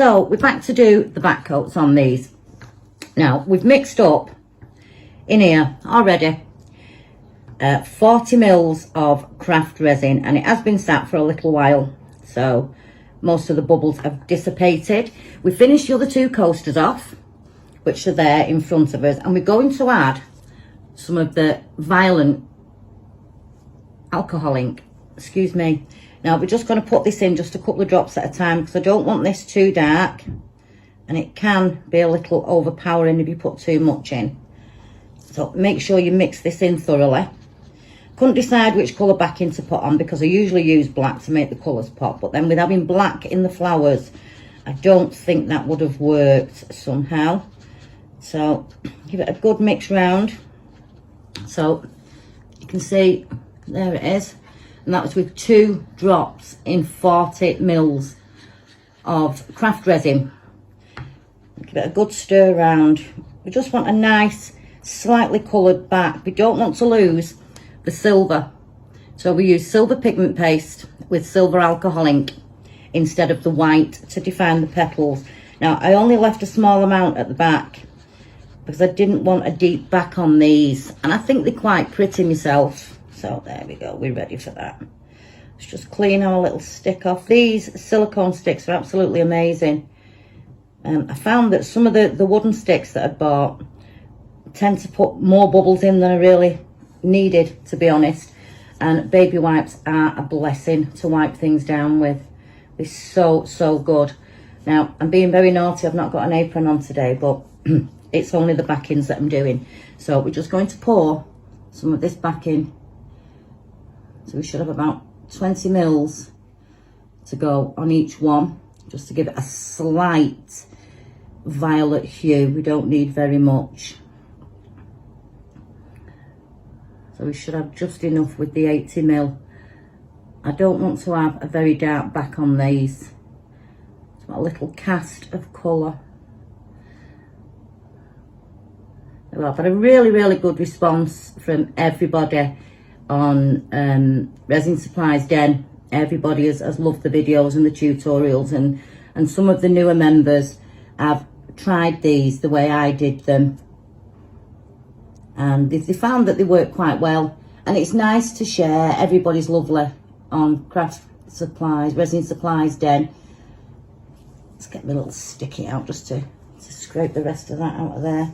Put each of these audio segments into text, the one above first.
So we're back to do the back coats on these. Now we've mixed up in here already 40 mils of craft resin, and it has been sat for a little while, so most of the bubbles have dissipated. We finished the other two coasters off, which are there in front of us, and we're going to add some of the violent alcohol ink, excuse me. Now we're just going to put this in just a couple of drops at a time, because I don't want this too dark, and it can be a little overpowering if you put too much in. So make sure you mix this in thoroughly. Couldn't decide which colour backing to put on, because I usually use black to make the colours pop, but then with having black in the flowers, I don't think that would have worked somehow. So give it a good mix round. So you can see, there it is, and that was with 2 drops in 40 mils of craft resin. Give it a good stir around. We just want a nice slightly coloured back. We don't want to lose the silver, so we use silver pigment paste with silver alcohol ink instead of the white to define the petals. Now I only left a small amount at the back because I didn't want a deep back on these, and I think they're quite pretty myself. So there we go, we're ready for that. Let's just clean our little stick off. These silicone sticks are absolutely amazing. I found that some of the wooden sticks that I bought tend to put more bubbles in than I really needed, to be honest, and baby wipes are a blessing to wipe things down with. They're so good. Now I'm being very naughty, I've not got an apron on today, but it's only the backings that I'm doing. So we're just going to pour some of this back in. So we should have about 20 mils to go on each one, just to give it a slight violet hue. We don't need very much. So we should have just enough with the 80 mil. I don't want to have a very dark back on these. It's got a little cast of colour. Well, I've had a really good response from everybody on Resin Supplies Den. Everybody has loved the videos and the tutorials, and some of the newer members have tried these the way I did them, and they found that they work quite well, and it's nice to share. Everybody's lovely on Craft Supplies, Resin Supplies Den. Let's get my little sticky out just to scrape the rest of that out of there.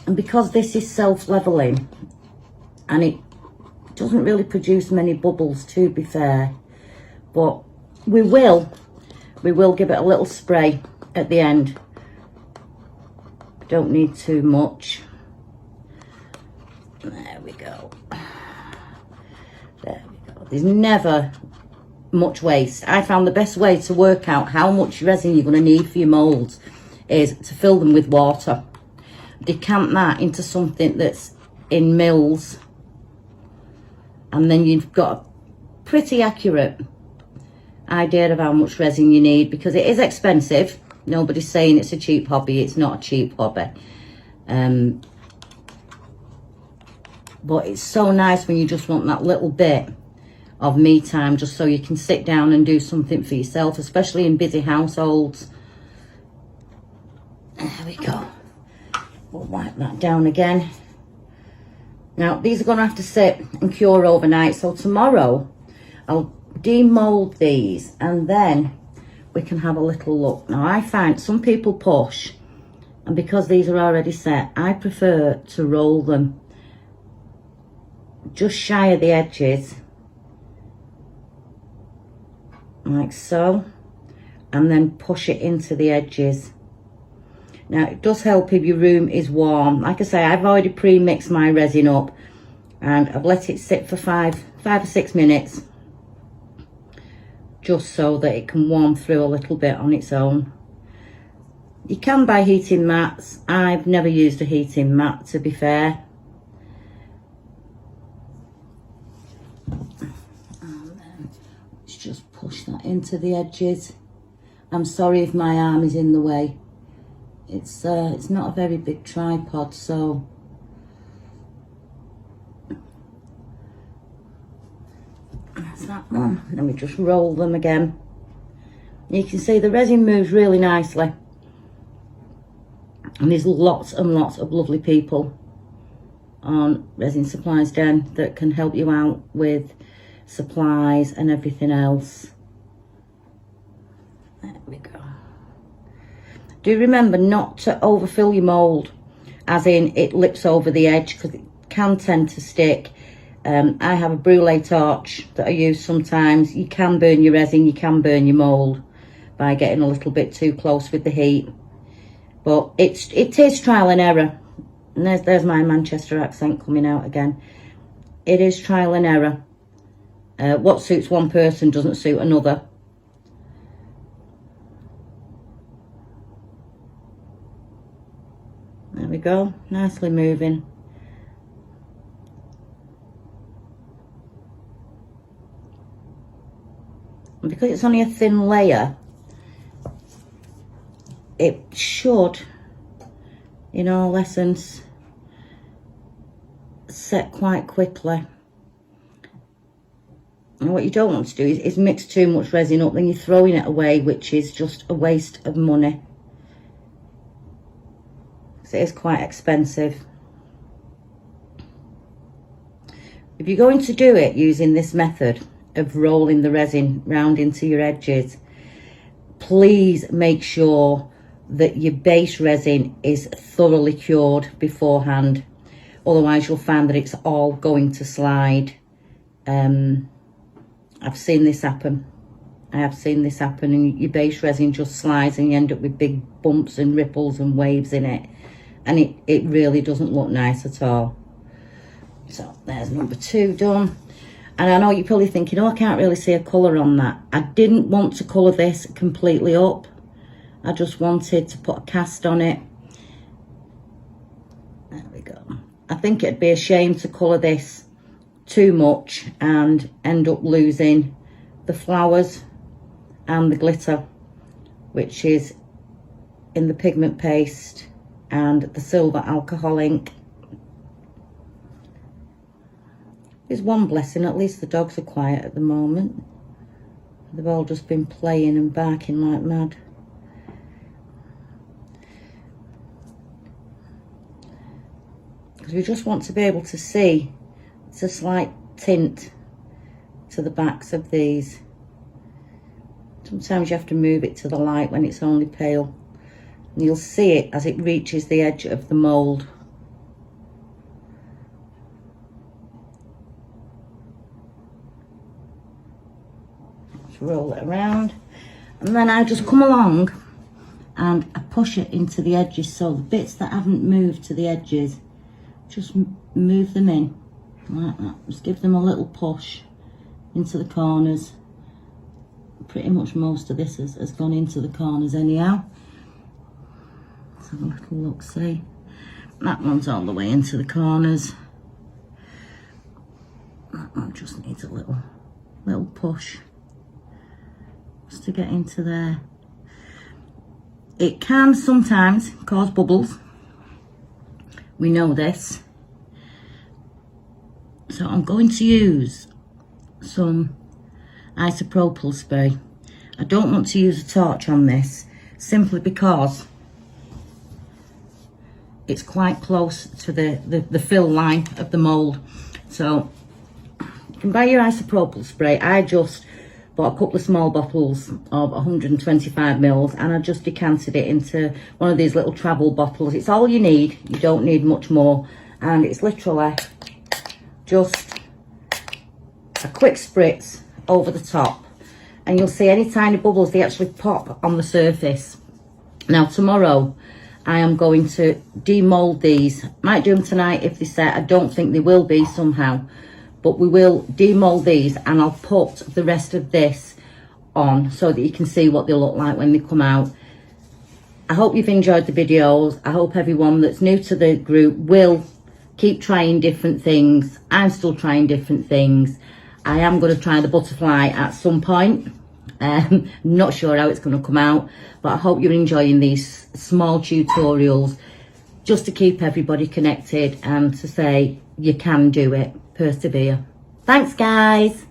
And because this is self-leveling and it doesn't really produce many bubbles, to be fair, but we will give it a little spray at the end. Don't need too much. There we go. There we go. There's never much waste. I found the best way to work out how much resin you're going to need for your moulds is to fill them with water. Decant that into something that's in mils, and then you've got a pretty accurate idea of how much resin you need, because it is expensive. Nobody's saying it's a cheap hobby. It's not a cheap hobby. But it's so nice when you just want that little bit of me time, just so you can sit down and do something for yourself, especially in busy households. There we go. We'll wipe that down again. Now these are going to have to sit and cure overnight, so tomorrow I'll demold these and then we can have a little look. Now I find some people push, and because these are already set, I prefer to roll them just shy of the edges, like so, and then push it into the edges. Now it does help if your room is warm. Like I say, I've already pre-mixed my resin up and I've let it sit for five or 6 minutes, just so that it can warm through a little bit on its own. You can buy heating mats. I've never used a heating mat, to be fair. And then let's just push that into the edges. I'm sorry if my arm is in the way. It's not a very big tripod, so that's that one. Let me just roll them again. You can see the resin moves really nicely. And there's lots and lots of lovely people on Resin Supplies Den that can help you out with supplies and everything else. There we go. Do remember not to overfill your mould, as in it lips over the edge, because it can tend to stick. I have a brulee torch that I use sometimes. You can burn your resin, you can burn your mould by getting a little bit too close with the heat. But it is trial and error. And there's my Manchester accent coming out again. It is trial and error. What suits one person doesn't suit another. There we go, nicely moving. And because it's only a thin layer, it should, in all essence, set quite quickly. And what you don't want to do is mix too much resin up, then you're throwing it away, which is just a waste of money. It is quite expensive. If you're going to do it using this method of rolling the resin round into your edges, please make sure that your base resin is thoroughly cured beforehand. Otherwise you'll find that it's all going to slide. I've seen this happen. I have seen this happen, and your base resin just slides and you end up with big bumps and ripples and waves in it. And it really doesn't look nice at all. So there's number 2 done. And I know you're probably thinking, oh, I can't really see a colour on that. I didn't want to colour this completely up. I just wanted to put a cast on it. There we go. I think it'd be a shame to colour this too much and end up losing the flowers and the glitter, which is in the pigment paste and the silver alcohol ink. There's one blessing, at least the dogs are quiet at the moment. They've all just been playing and barking like mad. Because we just want to be able to see it's a slight tint to the backs of these. Sometimes you have to move it to the light when it's only pale. And you'll see it as it reaches the edge of the mould. Just roll it around. And then I just come along and I push it into the edges. So the bits that haven't moved to the edges, just move them in like that. Just give them a little push into the corners. Pretty much most of this has gone into the corners anyhow. Let's have a little look, see. That one's all the way into the corners. That one just needs a little push just to get into there. It can sometimes cause bubbles. We know this. So I'm going to use some isopropyl spray. I don't want to use a torch on this simply because it's quite close to the fill line of the mould. So you can buy your isopropyl spray. I just bought a couple of small bottles of 125 mils and I just decanted it into one of these little travel bottles. It's all you need. You don't need much more. And it's literally just a quick spritz over the top. And you'll see any tiny bubbles, they actually pop on the surface. Now tomorrow, I am going to demold these. Might do them tonight if they set. I don't think they will be somehow. But we will demold these and I'll put the rest of this on so that you can see what they look like when they come out. I hope you've enjoyed the videos. I hope everyone that's new to the group will keep trying different things. I'm still trying different things. I am going to try the butterfly at some point. Not sure how it's going to come out, but I hope you're enjoying these small tutorials just to keep everybody connected and to say you can do it. Persevere. Thanks, guys.